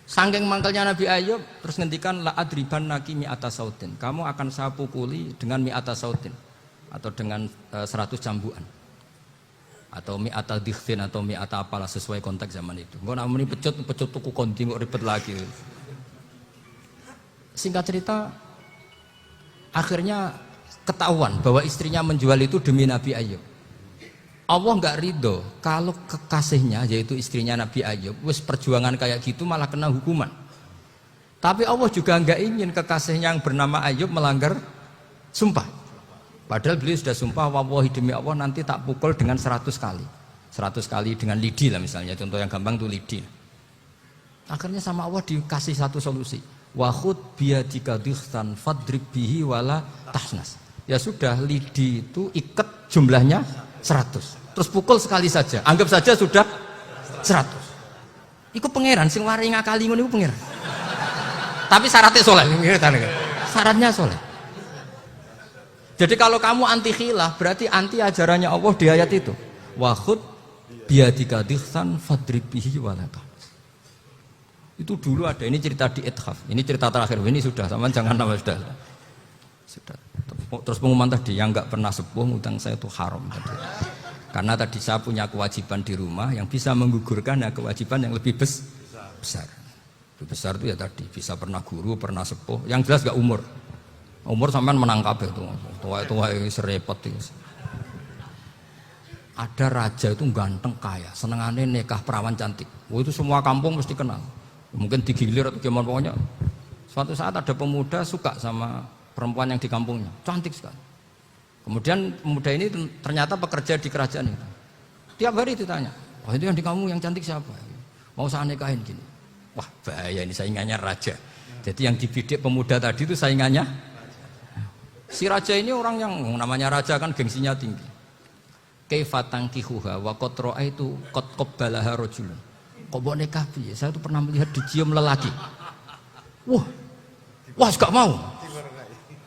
Saking mangkelnya Nabi Ayub terus ngendikan la adriban naki mi'ata sautin. Kamu akan saya pukuli dengan mi'ata sautin atau dengan 100 cambukan. Atau mi'ata dikhtin atau mi'ata apalah sesuai konteks zaman itu. Engko namanya pecut tuku kondi kok ribet lagi. Singkat cerita akhirnya ketahuan bahwa istrinya menjual itu demi Nabi Ayub. Allah nggak ridho kalau kekasihnya yaitu istrinya Nabi Ayub wis perjuangan kayak gitu malah kena hukuman. Tapi Allah juga nggak ingin kekasihnya yang bernama Ayub melanggar sumpah. Padahal beliau sudah sumpah wallahi demi Allah nanti tak pukul dengan 100 kali. 100 kali dengan lidi lah misalnya, contoh yang gampang tuh lidi. Akhirnya sama Allah dikasih satu solusi. Wa khud biyadika dikhtan fadrib bihi wala tahnas. Ya sudah, lidi itu ikat jumlahnya 100. Terus pukul sekali saja. Anggap saja sudah 100. Iku pangeran sing wari ngakali ngono iku pangeran. Tapi syaratnya soleh. syaratnya soleh. Jadi kalau kamu anti khilaf berarti anti ajarannya Allah di ayat itu. Wa khud biyadika dikhsan fadrib bihi walata. Itu dulu ada, ini cerita di Ithaf. Ini cerita terakhir, ini sudah, sama jangan nama sudah. Terus pengumuman tadi, yang nggak pernah sepuh ngutang saya itu haram tadi. Karena tadi saya punya kewajiban di rumah yang bisa menggugurkan ya kewajiban yang lebih besar. Lebih besar itu ya tadi, bisa pernah guru, pernah sepuh. Yang jelas nggak umur. Umur sampean menang kabeh tuh. Tua serepot itu. Ada raja itu ganteng kaya, senengannya nikah perawan cantik. Itu semua kampung mesti kenal. Mungkin digilir atau gimana pokoknya. Suatu saat ada pemuda suka sama perempuan yang di kampungnya, cantik sekali. Kemudian pemuda ini ternyata pekerja di kerajaan itu. Tiap hari ditanya, wah itu yang di kampung yang cantik siapa? Mau saya nikahin gini. Wah bahaya ini saingannya raja. Jadi yang dibidik pemuda tadi itu saingannya. Si raja ini orang yang namanya raja kan gengsinya tinggi. Kaifatangkihuha wa qad ra'aitu qad qabbalaha rajulun. Kok mau nikah piye? Saya tuh pernah melihat dicium lelaki. Wah, gak mau.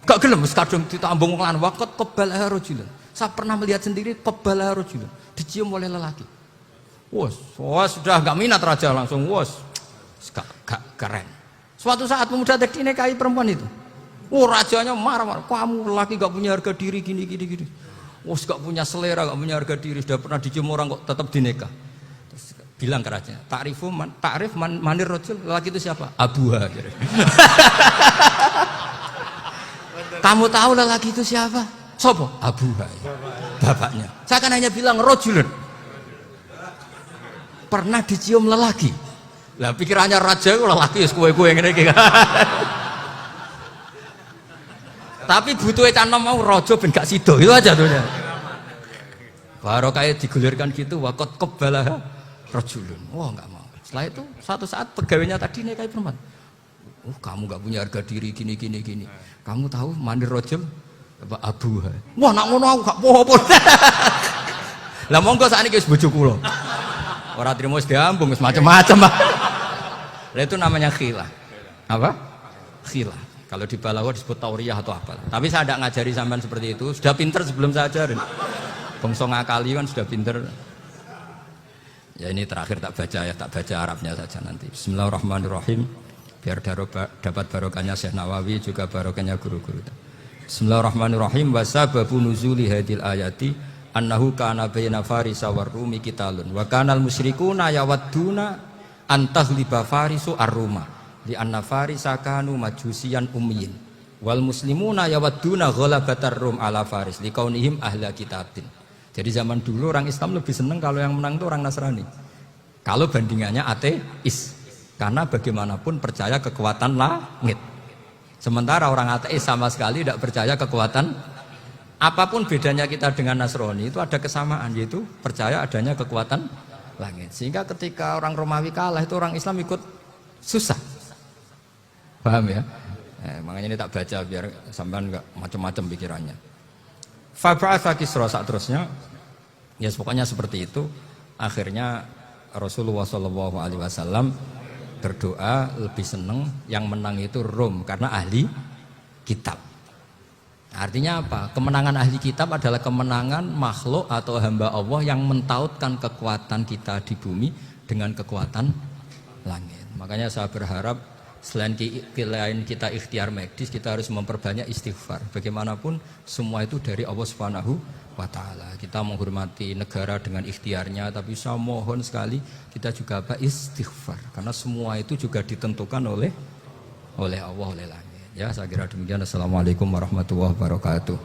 Gak gelem wis kadung ditambung lan waqat qabbalaha rajulun. Saya pernah melihat sendiri qabbalaha rajulun, dicium oleh lelaki. Wah, sudah gak minat raja langsung gak keren. Suatu saat pemuda tadi nikahi perempuan itu. Rajanya marah-marah. Kamu lelaki gak punya harga diri gini. Gak punya selera, gak punya harga diri, sudah pernah dicium orang kok tetap dinikah. Terus bilang ke raja, takrif manir rajul, lelaki itu siapa? Abuha. Kamu tahu lelaki itu siapa? Sopo? Abuha. Bapaknya. Saya kan hanya bilang rajulun. Pernah dicium lelaki. Lah pikirannya raja itu lelaki kue-kue ngene iki. Tapi butuhe canom mau raja ben gak sida. Itu aja tuh. Baru kayak digulirkan gitu waqat qabbalah rajulun. Wah enggak mau. Setelah itu suatu saat pegawainya tadi nikahi perempuan. Kamu enggak punya harga diri gini. Kamu tahu mandir rajul apa abuha. Wah nak ngono aku gak apa-apa. Lah monggo sakniki wis bojo kula. Ora trimo wis diambung wis macam-macam. Lah itu namanya khilah. Apa? Khilah. Kalau di Balawa disebut tauriyah atau apa. Tapi saya tidak ngajari sampean seperti itu. Sudah pinter sebelum saya ajarin. Bangsa ngakali kan sudah pinter. Ya ini terakhir tak baca Arabnya saja nanti. Bismillahirrahmanirrahim. Biar dapat barokahnya Syekh Nawawi juga barokahnya guru-guru. Bismillahirrahmanirrahim. Wasababu nuzuli hadil ayati annahu kana baina farisa war rumi qitalun wa kanal musyrikuna yawadduna antaghliba farisu ar-ruma. Di anna farisa kanu majusian ummiyin wal muslimuna yawadduna ghalabatar rum ala faris liqaunihim ahla kitabin. Jadi zaman dulu orang Islam lebih senang kalau yang menang itu orang Nasrani. Kalau bandingannya ateis. Karena bagaimanapun percaya kekuatan langit. Sementara orang ateis sama sekali tidak percaya kekuatan. Apapun bedanya kita dengan Nasrani itu ada kesamaan, yaitu percaya adanya kekuatan langit. Sehingga ketika orang Romawi kalah itu orang Islam ikut susah. Paham ya? Makanya ini tak baca biar sampean enggak macam-macam pikirannya. Fab'atha Kisra saat terusnya, ya pokoknya seperti itu. Akhirnya Rasulullah SAW berdoa lebih senang yang menang itu Rom karena ahli kitab. Artinya apa? Kemenangan ahli kitab adalah kemenangan makhluk atau hamba Allah yang mentautkan kekuatan kita di bumi dengan kekuatan langit. Makanya saya berharap selain kita ikhtiar medis, kita harus memperbanyak istighfar. Bagaimanapun semua itu dari Allah Subhanahu wa ta'ala. Kita menghormati negara dengan ikhtiarnya, tapi saya mohon sekali kita juga istighfar, karena semua itu juga ditentukan oleh Allah, oleh langit. Ya, saya kira demikian. Assalamualaikum warahmatullahi wabarakatuh.